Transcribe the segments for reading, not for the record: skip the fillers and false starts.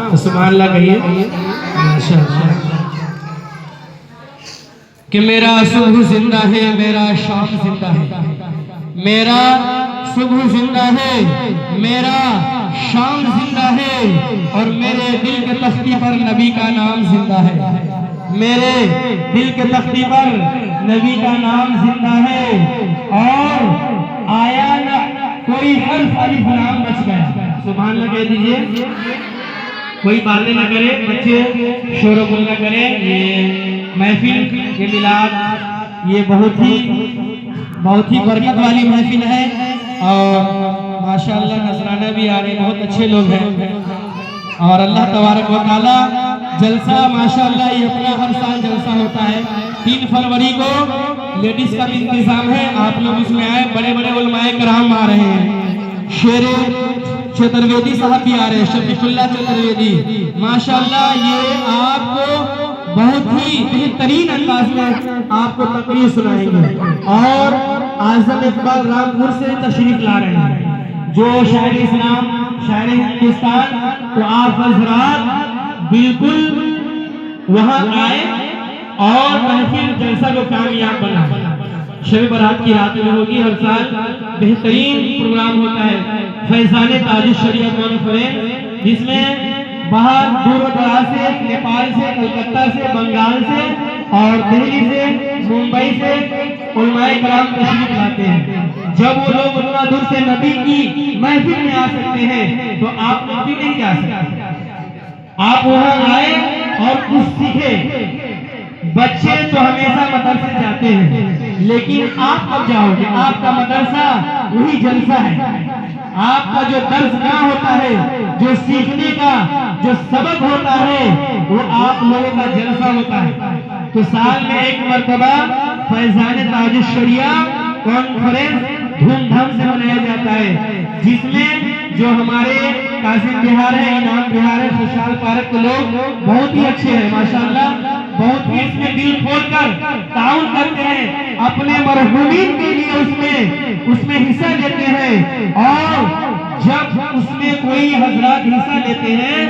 तो सुभान अल्लाह कहिए माशाअल्लाह। कि मेरा सुबह जिंदा है, मेरा शाम जिंदा है, मेरा सुबह जिंदा है, मेरा शाम जिंदा है, और मेरे दिल के तख्ती पर नबी का नाम जिंदा है, मेरे दिल के तख्ती पर नबी का नाम जिंदा है। और आया ना कोई हर्फ अलिफ लाम बच गया। सुभान अल्लाह कह दीजिए। कोई बातें ना करे, बच्चे शोर गुल ना करे। ये महफिल, ये मिलाद, ये बहुत ही बरकत वाली महफिल है। और माशाअल्लाह नजराना भी आ रहे, बहुत अच्छे लोग हैं। और अल्लाह तबारक व तआला जलसा माशाअल्लाह ये अपना हर साल जलसा होता है। 3 फरवरी को लेडीज का भी इंतजाम है, आप लोग इसमें आए। बड़े बड़े उलमाए कराम आ रहे हैं। शेर चतुर्वेदी साहब भी आ रहे हैं, शफीकुल्लाह चतुर्वेदी। माशाअल्लाह ये आपको बहुत ही बेहतरीन अंदाज में आपको तकरीर सुनाएंगे। और आजम इकबाल रामपुर से तशरीफ ला रहे हैं, जो शायर इस्लाम, शायर हिंदुस्तान। तो आप हजरात बिल्कुल वहां आए और महफिल जलसा को कामयाब बना। शब बारात की रात में होगी, हर साल बेहतरीन प्रोग्राम होता है फैजाने ताजुश शरीयत कॉन्फ्रेंस, जिसमें बाहर दूर दराज से, नेपाल से, कलकत्ता से, बंगाल से और दिल्ली से, मुंबई से उलमाए कराम तशरीफ लाते हैं। जब वो लोग उतना दूर से नबी की महफिल में आ सकते हैं तो आप लोग भी नहीं जा सकते। आप वहां आए और कुछ सीखे। बच्चे तो हमेशा मदरसे जाते हैं, लेकिन आप कब जाओगे? आपका मदरसा वही जलसा है। आपका जो दर्सगाह होता है, जो सीखने का जो सबक होता है, वो आप लोगों का जलसा होता है। तो साल में एक मर्तबा फैजाने ताजुश शरिया कॉन्फ्रेंस धूमधाम से मनाया जाता है, जिसमें जो हमारे कासिम बिहार है, इनाम बिहार है, खुशहाल पार्क के लोग बहुत ही अच्छे हैं माशाअल्लाह। बहुत ही इसमें दिल खोलकर ताउन करते हैं, अपने मरहूमीन के लिए उसमें हिस्सा लेते हैं। और जब उसमें कोई हजरात हिस्सा लेते हैं,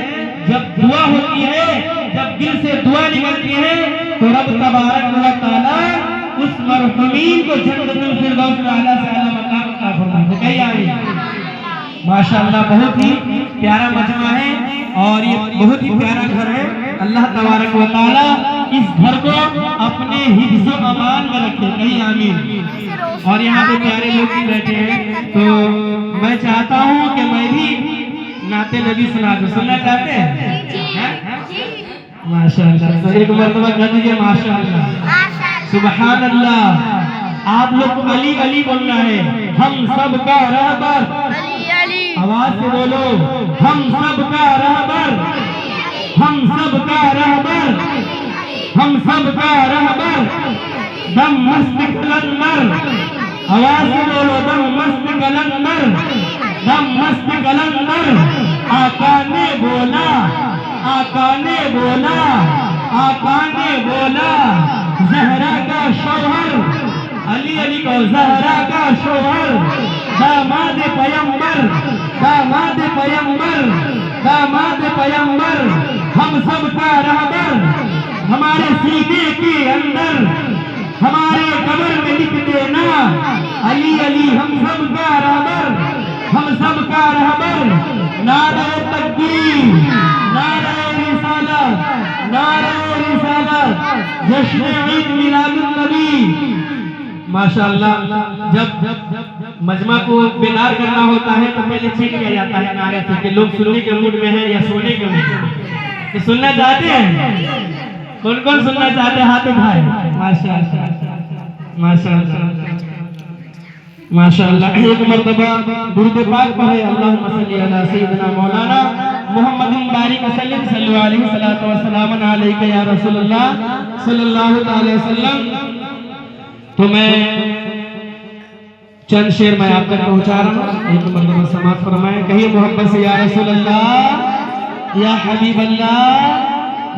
जब दुआ होती है, जब दिल से दुआ निकलती है, तो रब तबारक व तआला उस मरहूमीन को जन्नतुल फिरदौस में आला से आला मकाम अता फरमाते हैं। आमीन। माशाअल्लाह बहुत ही प्यारा मजमा है और ये बहुत ही प्यारा घर है। अल्लाह तबारक व तआला इस घर को अपने हिफ्ज़ व अमान में रखे। कहीं आमीन। और यहाँ पे प्यारे लोग भी बैठे हैं, तो मैं चाहता हूँ कि मैं भी नाते नबी सुना दूं। सुनना चाहते हैं? माशाअल्लाह। तो एक मरतबा कह दीजिए माशाअल्लाह, सुभान अल्लाह। आप लोग को अली अली बोलना है। हम सब का रहबर, आवाज से बोलो, हम सब का रहबर, हम सब का रहबर, हम सब का रहबर, दम मस्त कलंदर। आवाज से बोलो, दम मस्त कलंदर, दम मस्त कलंदर। आका ने बोला, आका ने बोला, आका ने बोला, जहरा का शौहर, अली अली को जहरा का शौहर, दामाद पैगंबर, दामाद पैगंबर, दामाद पैगंबर, हम सब का रहबर। हमारे सीने के अंदर, हमारे कब्र में लिख देना, अली अली हम सब का रहबर, हम सब का रहबर। नारे तकबीर, नारे रिसालत, नारे रिसालत, जश्न ईद मिलादुन नबी। माशाअल्लाह। जब मजमा को बेदार करना होता है तो पहले चेक किया जाता है नारे से कि लोग सुनने के मूड में है या सोने के मूड में। तो सुनना चाहते हैं? कौन कौन सुनना चाहते हैं? हाथ उठाए। माशाअल्लाह, माशाअल्लाह, माशाअल्लाह। एक मर्तबा दुरूद पाक पढ़े, अल्लाहुम्मा सल्ली अला सय्यिदिना मौलाना मुहम्मदिन बारिक वसल्लम सल्लल्लाहु अलैहि वसल्लम अलैका या रसूलुल्लाह सल्लल्लाहु अलैहि वसल्लम। तो मैं चंद शेर मैं आप तक पहुंचा रहा हूँ। एक मर्तबा समाअत फरमाएं, कहिए मोहब्बत से, या रसूल अल्लाह, या हबीब अल्लाह,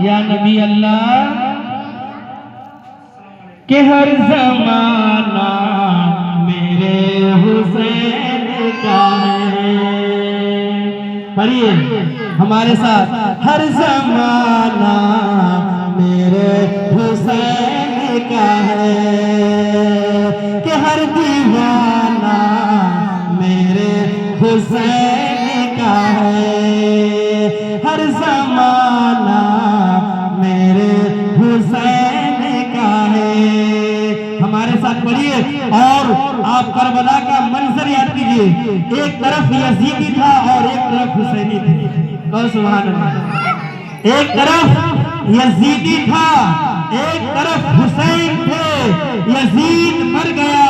या नबी अल्लाह। के हर जमाना मेरे हुसैन का है, पढ़िए हमारे साथ। हर ज़माना मेरे हुसैन का है कि हर दीवाना मेरे हुसैन का है। हर ज़माना मेरे हुसैन का है। हमारे साथ पढ़िए और आप करबला का मंजर याद कीजिए। एक तरफ यजीदी था और एक तरफ हुसैनी थे। सुभान अल्लाह। एक तरफ यजीदी था, एक तरफ हुसैन थे। यजीद मर गया,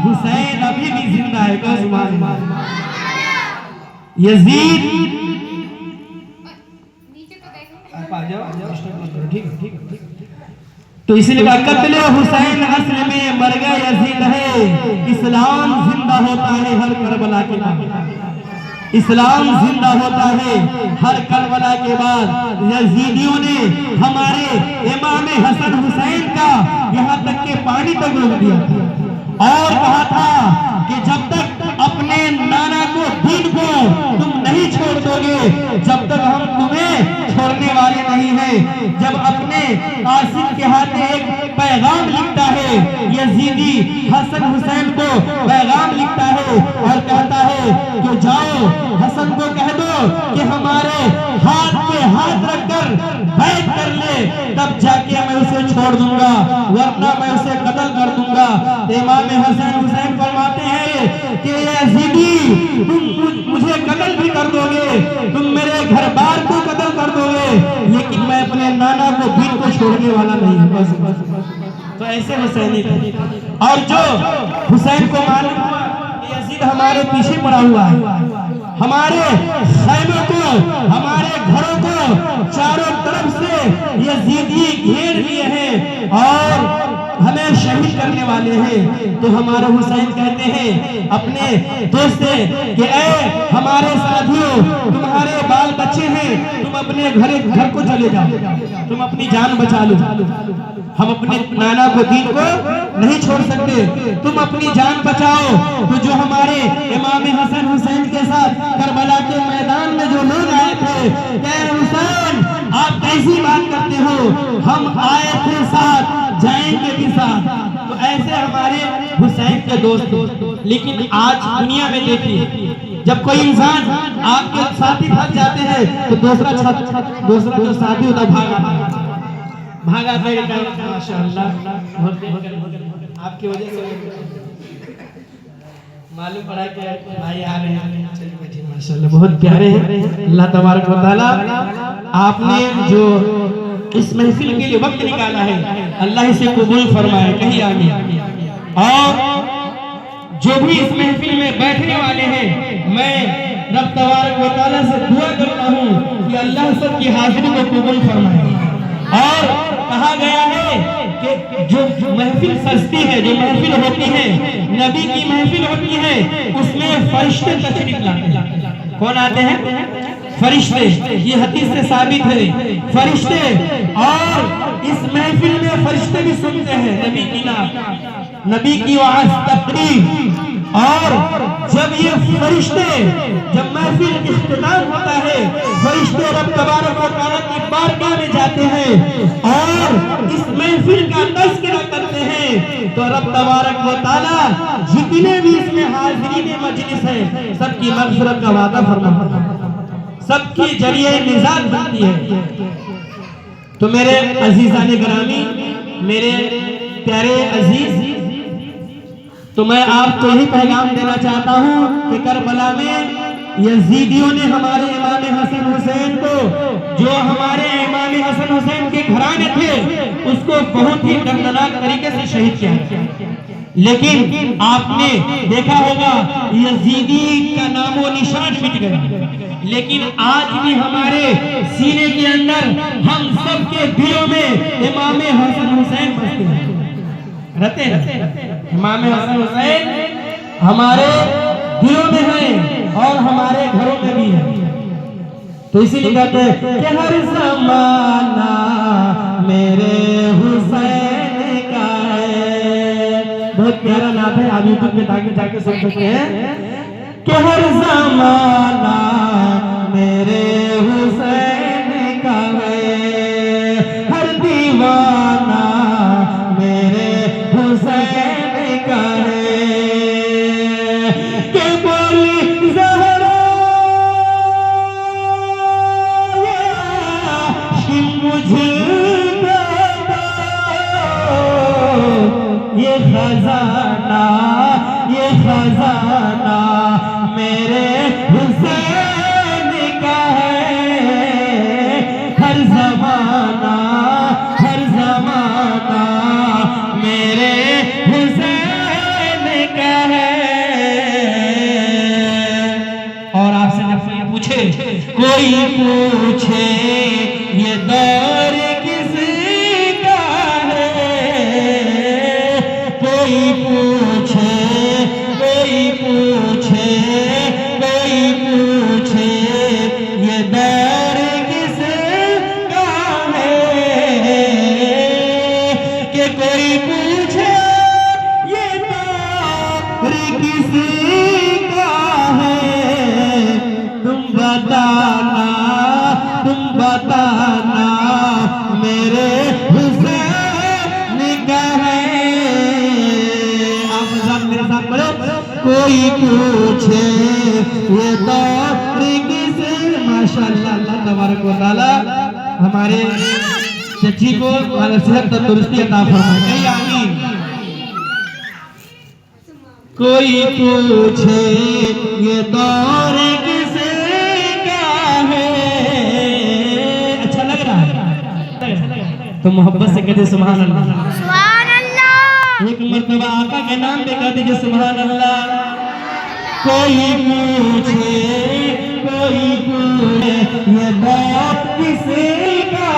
हुसैन अभी भी जिंदा है। सुभान अल्लाह। यजीद आप आ जाओ, ठीक। तो इसलिए कत्ल हुसैन असल में मर गया यजीद है। इस्लाम जिंदा होता है हर करबला के बाद। इस्लाम जिंदा होता है हर करबला के बाद। यजीदियों ने हमारे इमाम हसन हुसैन का यहाँ तक के पानी तक रोक दिया और कहा था कि जब तक अपने नाना को दीन को तुम नहीं छोड़ दोगे, जब तक हम तुम्हें छोड़ने वाले नहीं हैं। जब अपने आसिफ के हाथ एक पैगाम लिखता है, यजीदी हसन हुसैन को पैगाम लिखता है और कहता है कि जाओ हसन को कह दो कि हमारे हाथ पे हाथ रखकर बैठ कर ले, तब जाके मैं उसे छोड़ दूंगा, वरना मैं उसे कत्ल कर दूंगा। इमाम हसन हुसैन फरमाते हैं कि यजीदी तुम मुझे कत्ल भी कर दोगे, तुम मेरे घर बार को कत्ल कर दोगे, लेकिन मैं अपने नाना को दीन को छोड़ने वाला नहीं हूँ। तो ऐसे हुसैनी थे। और जो हुसैन को मालूम हुआ यजीद हमारे पीछे पड़ा हुआ है, हमारे खैमों को, हमारे घरों को चारों तरफ से यजीदी घेर लिए हैं और हमें शहीद करने वाले हैं। तो हमारे हुसैन कहते हैं अपने दोस्त से कि ऐ हमारे साथियों, तुम्हारे बाल बच्चे हैं, तुम अपने घर को चले जाओ, तुम अपनी जान बचा लो। हम अपने नाना को दीन को नहीं छोड़ सकते, तुम अपनी जान बचाओ। तो जो हमारे इमाम हसन हुसैन के साथ करबला के मैदान में जो लोग आए थे, कह हुसैन आप कैसी बात करते हो, हम आए थे साथ, जाएंगे भी साथ। तो ऐसे हमारे हुसैन के दोस्त। लेकिन आज दुनिया में देखिए, जब कोई इंसान आपके साथी भाग जाते हैं तो दूसरा जो साथी होता भागा माशाअल्लाह, आपकी वजह से मालूम पड़ा कि भाई आ रहे हैं। चलिए बैठिए, माशाअल्लाह बहुत प्यारे हैं। अल्लाह तबारक व तआला आपने जो इस महफिल के लिए वक्त निकाला है, अल्लाह इसे कबूल फरमाए, कहीं आमीन। और जो भी इस महफिल में बैठने वाले हैं, मैं रब तबारक व तआला से दुआ करता हूँ कि अल्लाह सबकी हाजिरी को कबूल फरमाए। और कहा गया है कि जो महफिल सजती है, जो महफिल होती है, नबी की महफिल होती है, उसमें फरिश्ते तशरीफ लाते हैं। कौन आते हैं? फरिश्ते। ये हदीस से साबित है, फरिश्ते। और इस महफिल में फरिश्ते भी सुनते हैं नबी की नात, नबी की वाज तकरीर। और जब ये फरिश्ते, जब महफिल इख्तिताम होता है, फरिश्ते रब तबारक व तआला की बारगाह में जाते हैं और इस महफिल का तज़किरा करते हैं, तो रब तबारक व तआला जितने भी इसमें हाज़रीन मजलिस है, सबकी मग़फ़िरत का वादा फरमाता है, सबकी जरिए निजात बनती है। तो मेरे अजीज़ाने गिरामी, मेरे प्यारे अजीज, तो मैं आपको यही पैगाम देना चाहता हूँ कि करबला में यजीदियों ने हमारे इमाम हसन हुसैन को, जो हमारे इमाम हसन हुसैन के घराने थे, उसको बहुत ही दर्दनाक तरीके से शहीद किया। लेकिन आपने देखा होगा यजीदी का नामो निशान मिट गया, लेकिन आज भी हमारे सीने के अंदर, हम सब के दिलों में इमाम हसन हुसैन बसते हैं, रहते हैं। इमाम हसन हुसैन हमारे दिलों में है और हमारे घरों में भी है। तो इसीलिए कहते हैं कि हर ज़माना मेरे हुसैन का है। बहुत प्यारा नाम है, आप यूट्यूब में जाके सुन सकते हैं कि हर ज़माना मेरे हुसैन का है, हर दीवाना मेरे हुसैन का है। के बोली ज़हरा कि मुझको ये खजाना मेरे हुसैन का है, हर जमाना मेरे हुसैन का है। और आपसे जब कोई पूछे ये दौर किसका है, कोई पूछे ये दौर किसका है, कि कोई पूछे ये दौर किसका है, तुम बताना मेरे हुसैन का है। आप मेरे साथ बोलो, कोई पूछे ये दौर किस। माशाअल्लाह, अल्लाह तबारक व तआला हमारे चची को सेहत तंदुरुस्ती अता फरमाए। कहिए आमीन। कोई पूछे ये दौर किसका है। अच्छा लग रहा है तो मोहब्बत से कहते सुभान अल्लाह, सुभान अल्लाह। एक मर्तबा आका के नाम पे कह दीजिए सुभान अल्लाह। कोई पूछे ये दौर किसका